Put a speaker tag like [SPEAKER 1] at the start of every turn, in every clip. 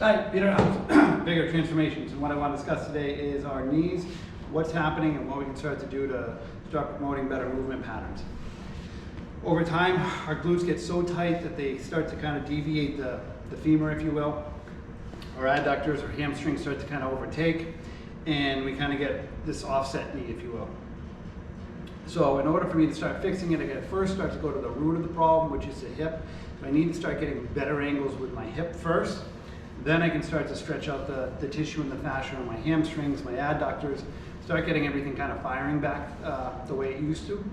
[SPEAKER 1] Hi, Peter House, Bigger Transformations, and what I want to discuss today is our knees, what's happening and what we can start to do to start promoting better movement patterns. Over time, our glutes get so tight that they start to kind of deviate the femur, if you will. Our adductors or hamstrings start to kind of overtake, and we kind of get this offset knee, if you will. So in order for me to start fixing it, I got to first start to go to the root of the problem, which is the hip. So I need to start getting better angles with my hip first. Then I can start to stretch out the tissue and the fascia on my hamstrings, my adductors, start getting everything kind of firing back the way it used to,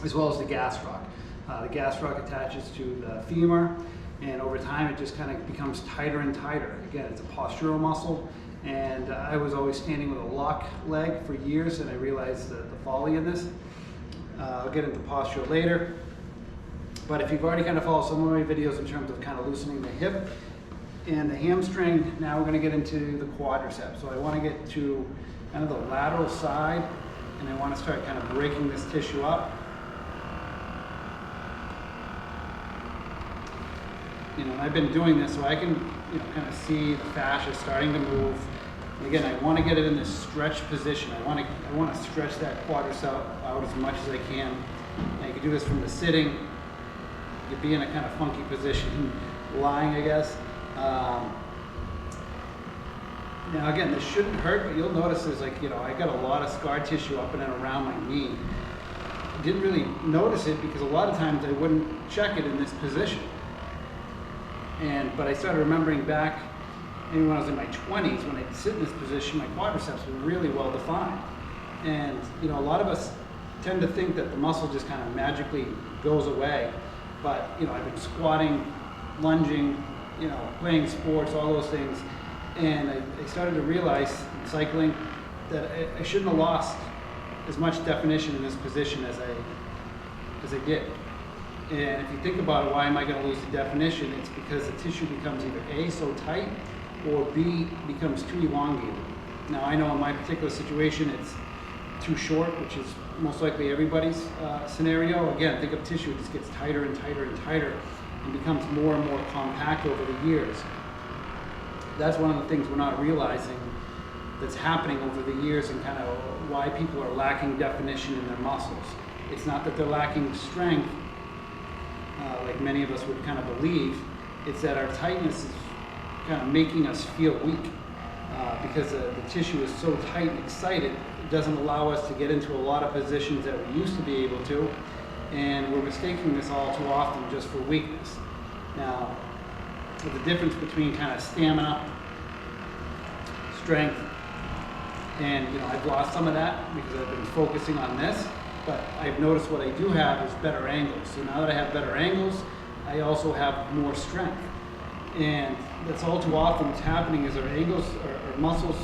[SPEAKER 1] as well as the gastroc. The gastroc attaches to the femur, and over time it just kind of becomes tighter and tighter. Again, it's a postural muscle, and I was always standing with a lock leg for years, and I realized the folly in this. I'll get into posture later, but if you've already kind of followed some of my videos in terms of kind of loosening the hip and the hamstring, now we're going to get into the quadriceps. So I want to get to kind of the lateral side, and I want to start kind of breaking this tissue up. I've been doing this so I can, kind of see the fascia starting to move. And again, I want to get it in this stretch position. I want to stretch that quadricep out as much as I can. Now you can do this from the sitting. You could be in a kind of funky position, lying, I guess. Now again, this shouldn't hurt, but you'll notice there's I got a lot of scar tissue up and around my knee. I didn't really notice it because a lot of times I wouldn't check it in this position. But I started remembering back maybe when I was in my 20s, when I'd sit in this position, my quadriceps were really well defined. And a lot of us tend to think that the muscle just kind of magically goes away. But I've been squatting, lunging, playing sports, all those things. And I started to realize in cycling that I shouldn't have lost as much definition in this position as I did. And if you think about it, why am I going to lose the definition? It's because the tissue becomes either A, so tight, or B, becomes too elongated. Now I know in my particular situation it's too short, which is most likely everybody's scenario. Again, think of tissue, it just gets tighter and tighter and tighter and becomes more and more compact over the years. That's one of the things we're not realizing that's happening over the years, and kind of why people are lacking definition in their muscles. It's not that they're lacking strength, like many of us would kind of believe. It's that our tightness is kind of making us feel weak because the tissue is so tight and excited. It doesn't allow us to get into a lot of positions that we used to be able to, and we're mistaking this all too often just for weakness. Now, the difference between kind of stamina, strength, and I've lost some of that because I've been focusing on this, but I've noticed what I do have is better angles. So now that I have better angles, I also have more strength. And that's all too often what's happening is our angles, our muscles,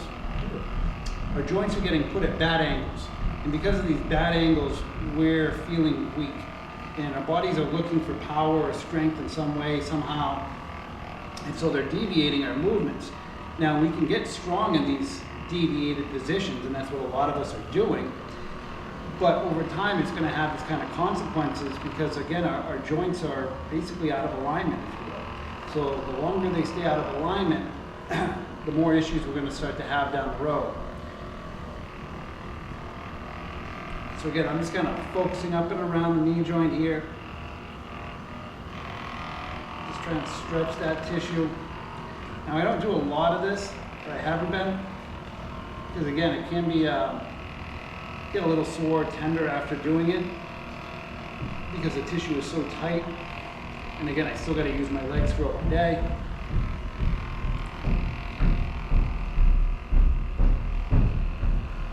[SPEAKER 1] our joints are getting put at bad angles. And because of these bad angles, we're feeling weak. And our bodies are looking for power or strength in some way, somehow. And so they're deviating our movements. Now we can get strong in these deviated positions, and that's what a lot of us are doing. But over time it's going to have this kind of consequences because, again, our joints are basically out of alignment, if you will. So the longer they stay out of alignment, the more issues we're going to start to have down the road. So again, I'm just kind of focusing up and around the knee joint here. Just trying to stretch that tissue. Now I don't do a lot of this, but I haven't been, because again, it can be get a little sore, tender after doing it, because the tissue is so tight. And again, I still got to use my legs throughout the day.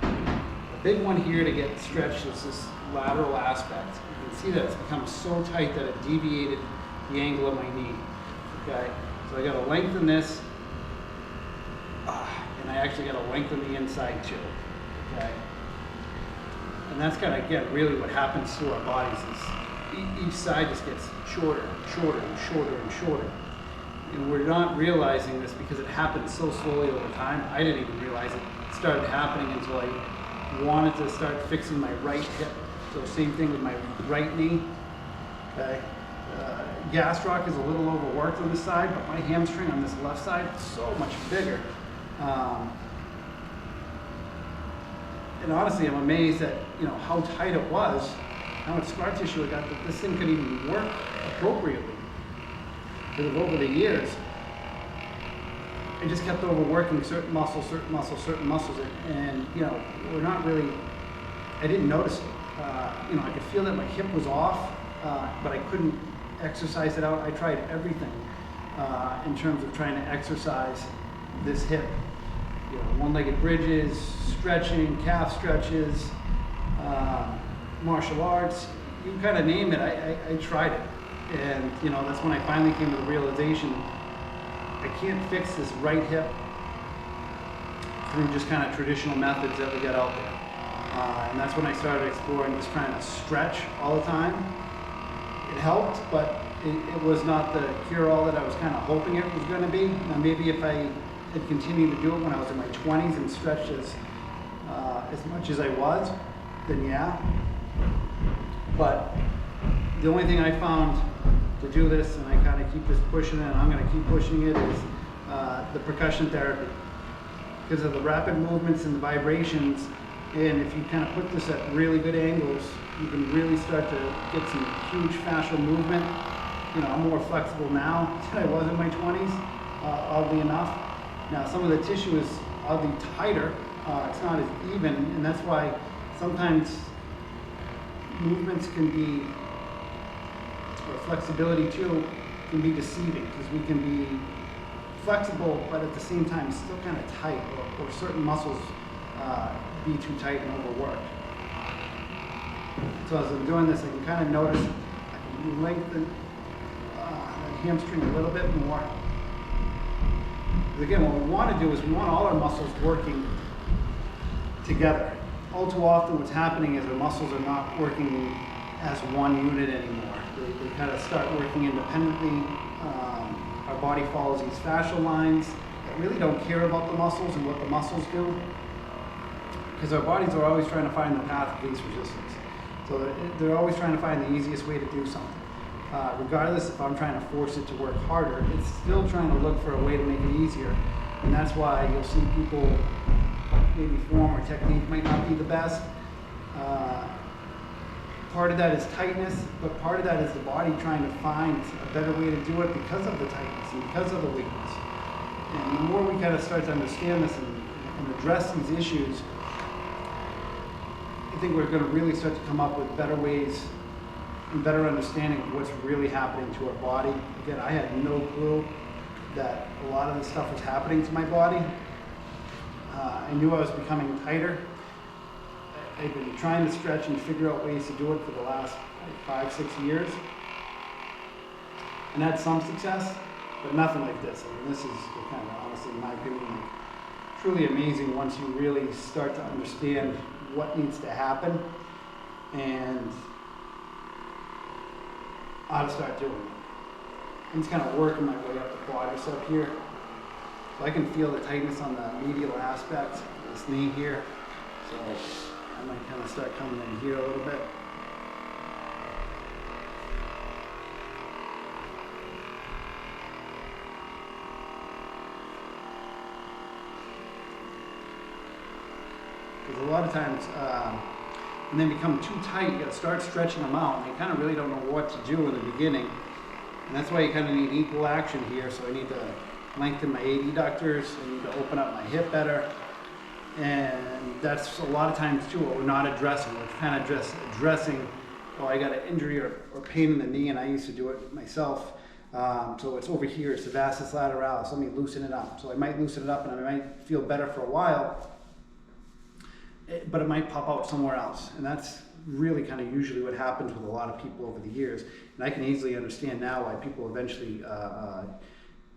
[SPEAKER 1] The big one here to get stretched is this lateral aspect. You can see that it's become so tight that it deviated the angle of my knee. Okay, so I got to lengthen this, and I actually got to lengthen the inside too. Okay, and that's kind of, again, really what happens to our bodies is each side just gets shorter and shorter and shorter and shorter. And we're not realizing this because it happens so slowly over time. I didn't even realize it started happening until I wanted to start fixing my right hip. So same thing with my right knee. Okay, gastroc is a little overworked on this side, but my hamstring on this left side is so much bigger. And honestly, I'm amazed at how tight it was, how much scar tissue I got, that this thing could even work appropriately. Because over the years, I just kept overworking certain muscles, and we're not really. I didn't notice it. I could feel that my hip was off, but I couldn't exercise it out. I tried everything in terms of trying to exercise this hip. One-legged bridges, stretching, calf stretches, martial arts. You kind of name it. I tried it, and that's when I finally came to the realization I can't fix this right hip through just kind of traditional methods that we got out there. And that's when I started exploring just trying to stretch all the time. It helped, but it was not the cure-all that I was kind of hoping it was going to be. Now maybe if I had continued to do it when I was in my 20s and stretched as much as I was, then yeah. But the only thing I found to do this, and I kind of keep just pushing it, and I'm going to keep pushing it, is the percussion therapy. Because of the rapid movements and the vibrations, and if you kind of put this at really good angles, you can really start to get some huge fascial movement. I'm more flexible now than I was in my 20s, oddly enough. Now, some of the tissue is oddly tighter. It's not as even, and that's why sometimes movements can be, or flexibility too, can be deceiving, because we can be flexible, but at the same time still kind of tight, or certain muscles be too tight and overworked. So as I'm doing this, I can kind of notice I can lengthen that hamstring a little bit more. Because again, what we want to do is we want all our muscles working together. All too often what's happening is our muscles are not working as one unit anymore. They kind of start working independently. Our body follows these fascial lines that really don't care about the muscles and what the muscles do, because our bodies are always trying to find the path of least resistance. So they're always trying to find the easiest way to do something. Regardless if I'm trying to force it to work harder, it's still trying to look for a way to make it easier. And that's why you'll see people, maybe form or technique might not be the best. Part of that is tightness, but part of that is the body trying to find a better way to do it because of the tightness and because of the weakness. And the more we kind of start to understand this and address these issues, I think we're going to really start to come up with better ways and better understanding of what's really happening to our body. Again, I had no clue that a lot of this stuff was happening to my body. I knew I was becoming tighter. I've been trying to stretch and figure out ways to do it for the last 5-6 years, and had some success, but nothing like this. I mean, this is kind of, honestly, in my opinion, like, truly amazing once you really start to understand what needs to happen and how to start doing it. I'm just kind of working my way up the quadricep here, so I can feel the tightness on the medial aspect of this knee here. So I might kind of start coming in here a little bit. Because a lot of times, when they become too tight, you got to start stretching them out, and you kind of really don't know what to do in the beginning. And that's why you kind of need equal action here. So I need to lengthen my adductors, I need to open up my hip better. And that's a lot of times too what we're not addressing. We're kind of just addressing, oh, I got an injury or pain in the knee, and I used to do it myself. So it's over here, it's the vastus lateralis. Let me loosen it up. So I might loosen it up and I might feel better for a while, but it might pop out somewhere else. And that's really kind of usually what happens with a lot of people over the years. And I can easily understand now why people eventually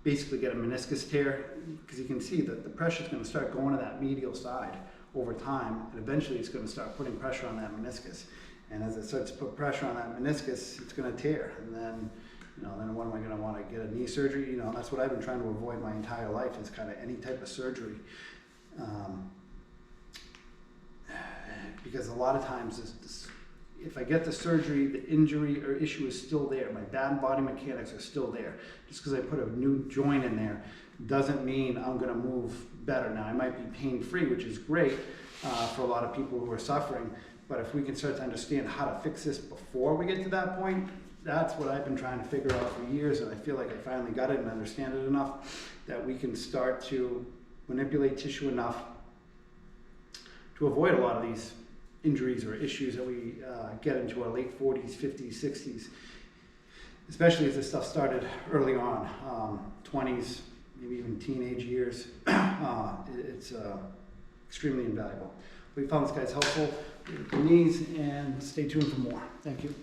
[SPEAKER 1] basically get a meniscus tear, because you can see that the pressure is going to start going to that medial side over time, and eventually it's going to start putting pressure on that meniscus. And as it starts to put pressure on that meniscus, it's going to tear. And then, then when am I going to want to get a knee surgery? That's what I've been trying to avoid my entire life, is kind of any type of surgery. Because a lot of times if I get the surgery, the injury or issue is still there. My bad body mechanics are still there. Just because I put a new joint in there doesn't mean I'm going to move better. Now, I might be pain-free, which is great for a lot of people who are suffering. But if we can start to understand how to fix this before we get to that point, that's what I've been trying to figure out for years. And I feel like I finally got it and understand it enough that we can start to manipulate tissue enough to avoid a lot of these injuries or issues that we get into our late 40s, 50s, 60s, especially as this stuff started early on, 20s, maybe even teenage years. It's extremely invaluable. We found this guy's helpful. The knees, and stay tuned for more. Thank you.